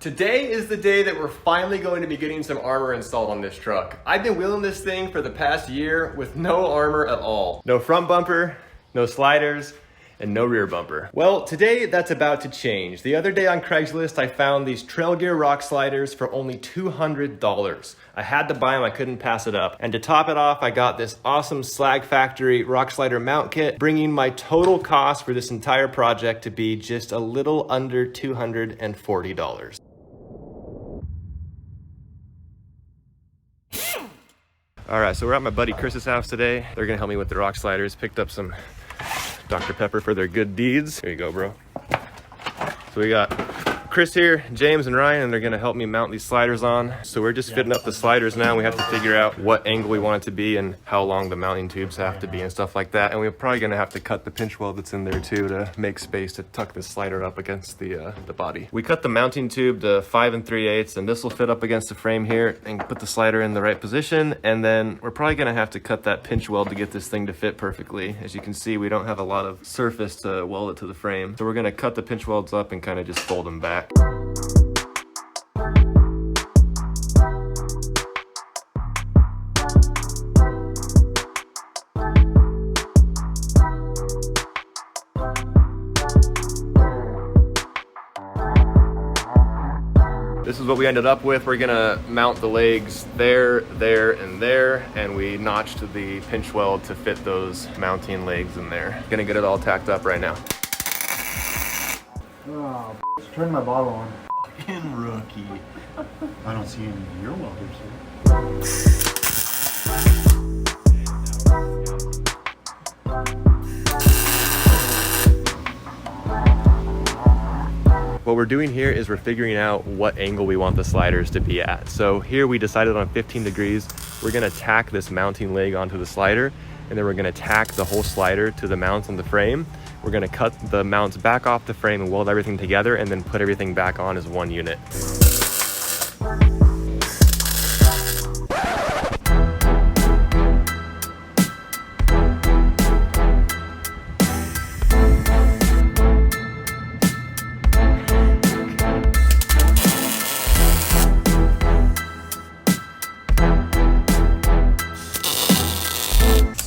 Today is the day that we're finally going to be getting some armor installed on this truck. I've been wheeling this thing for the past year with no armor at all. No front bumper, no sliders, and no rear bumper. Well, today that's about to change. The other day on Craigslist, I found these Trail Gear rock sliders for only $200. I had to buy them, I couldn't pass it up. And to top it off, I got this awesome Slag Factory rock slider mount kit, bringing my total cost for this entire project to be just a little under $240. All right, so we're at my buddy Chris's house today. They're gonna help me with the rock sliders. Picked up some Dr. Pepper for their good deeds. Here you go, bro. So we got Chris here, James and Ryan, and they're gonna help me mount these sliders on. So we're just fitting up the sliders now. We have to figure out what angle we want it to be and how long the mounting tubes have to be and stuff like that. And we're probably gonna have to cut the pinch weld that's in there too to make space to tuck this slider up against the body. We cut the mounting tube to 5 3/8, and this will fit up against the frame here and put the slider in the right position. And then we're probably gonna have to cut that pinch weld to get this thing to fit perfectly. As you can see, we don't have a lot of surface to weld it to the frame. So we're gonna cut the pinch welds up and kind of just fold them back. This is what we ended up with. We're gonna mount the legs there, there, and there, and we notched the pinch weld to fit those mounting legs in there. Gonna get it all tacked up right now. Oh, turn my bottle on. Fucking rookie. I don't see any of your welders here. What we're doing here is we're figuring out what angle we want the sliders to be at. So here we decided on 15 degrees. We're gonna tack this mounting leg onto the slider, and then we're gonna tack the whole slider to the mounts on the frame. We're gonna cut the mounts back off the frame and weld everything together and then put everything back on as one unit.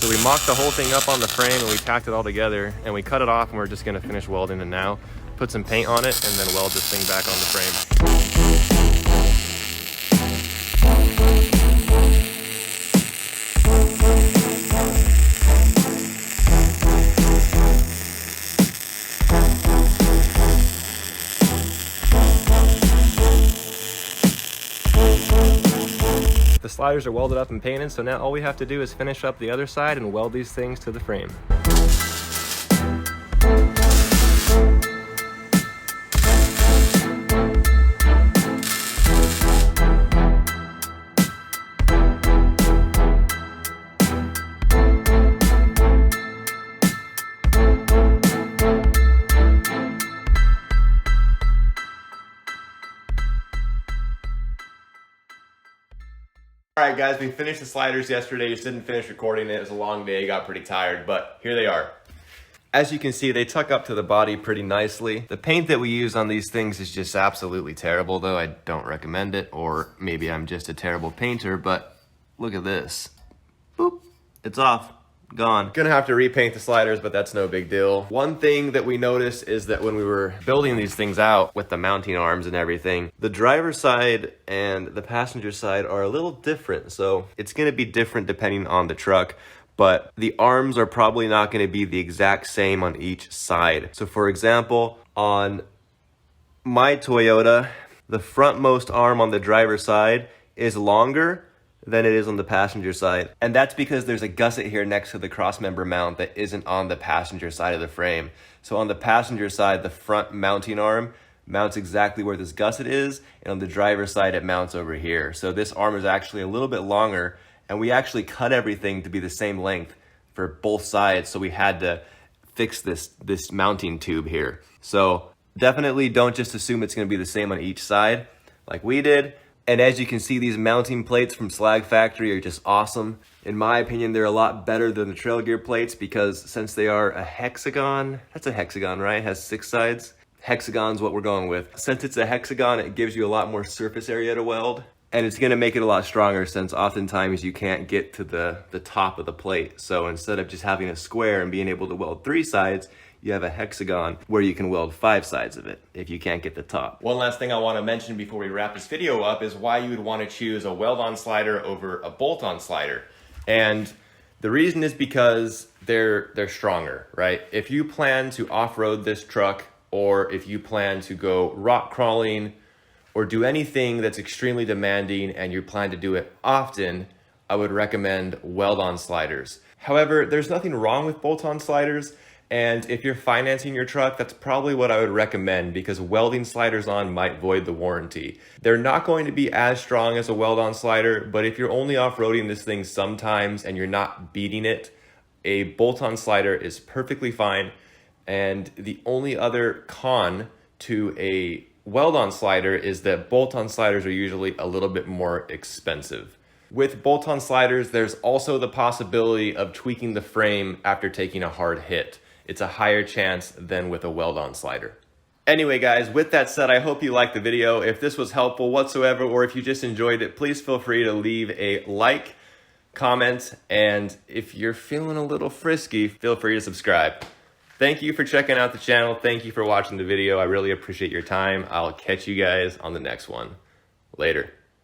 We mocked the whole thing up on the frame and we tacked it all together, and we cut it off, and we're just gonna finish welding it now. Put some paint on it and then weld this thing back on the frame. The sliders are welded up and painted, so now all we have to do is finish up the other side and weld these things to the frame. All right, guys, we finished the sliders yesterday. Just didn't finish recording it. It was a long day, got pretty tired, but here they are. As you can see, they tuck up to the body pretty nicely. The paint that we use on these things is just absolutely terrible, though. I don't recommend it, or maybe I'm just a terrible painter, but look at this. Boop, it's off. Gone. Gonna have to repaint the sliders, but that's no big deal. One thing that we noticed is that when we were building these things out with the mounting arms and everything, the driver's side and the passenger side are a little different. So it's gonna be different depending on the truck, but the arms are probably not gonna be the exact same on each side. So for example, on my Toyota, the frontmost arm on the driver's side is longer than it is on the passenger side. And that's because there's a gusset here next to the crossmember mount that isn't on the passenger side of the frame. So on the passenger side, the front mounting arm mounts exactly where this gusset is, and on the driver's side, it mounts over here. So this arm is actually a little bit longer, and we actually cut everything to be the same length for both sides, so we had to fix this mounting tube here. So definitely don't just assume it's gonna be the same on each side like we did. And as you can see, these mounting plates from Slag Factory are just awesome. In my opinion, they're a lot better than the Trail Gear plates because since they are a hexagon, that's a hexagon, right? It has 6 sides. Hexagon's what we're going with. Since it's a hexagon, it gives you a lot more surface area to weld, and it's gonna make it a lot stronger since oftentimes you can't get to the top of the plate. So instead of just having a square and being able to weld 3 sides, you have a hexagon where you can weld 5 sides of it if you can't get the top. One last thing I wanna mention before we wrap this video up is why you would wanna choose a weld-on slider over a bolt-on slider. And the reason is because they're stronger, right? If you plan to off-road this truck, or if you plan to go rock crawling or do anything that's extremely demanding and you plan to do it often, I would recommend weld-on sliders. However, there's nothing wrong with bolt-on sliders, and if you're financing your truck, that's probably what I would recommend because welding sliders on might void the warranty. They're not going to be as strong as a weld-on slider, but if you're only off-roading this thing sometimes and you're not beating it, a bolt-on slider is perfectly fine. And the only other con to a weld-on slider is that bolt-on sliders are usually a little bit more expensive. With bolt-on sliders, there's also the possibility of tweaking the frame after taking a hard hit. It's a higher chance than with a weld-on slider. Anyway, guys, with that said, I hope you liked the video. If this was helpful whatsoever, or if you just enjoyed it, please feel free to leave a like, comment, and if you're feeling a little frisky, feel free to subscribe. Thank you for checking out the channel. Thank you for watching the video. I really appreciate your time. I'll catch you guys on the next one. Later.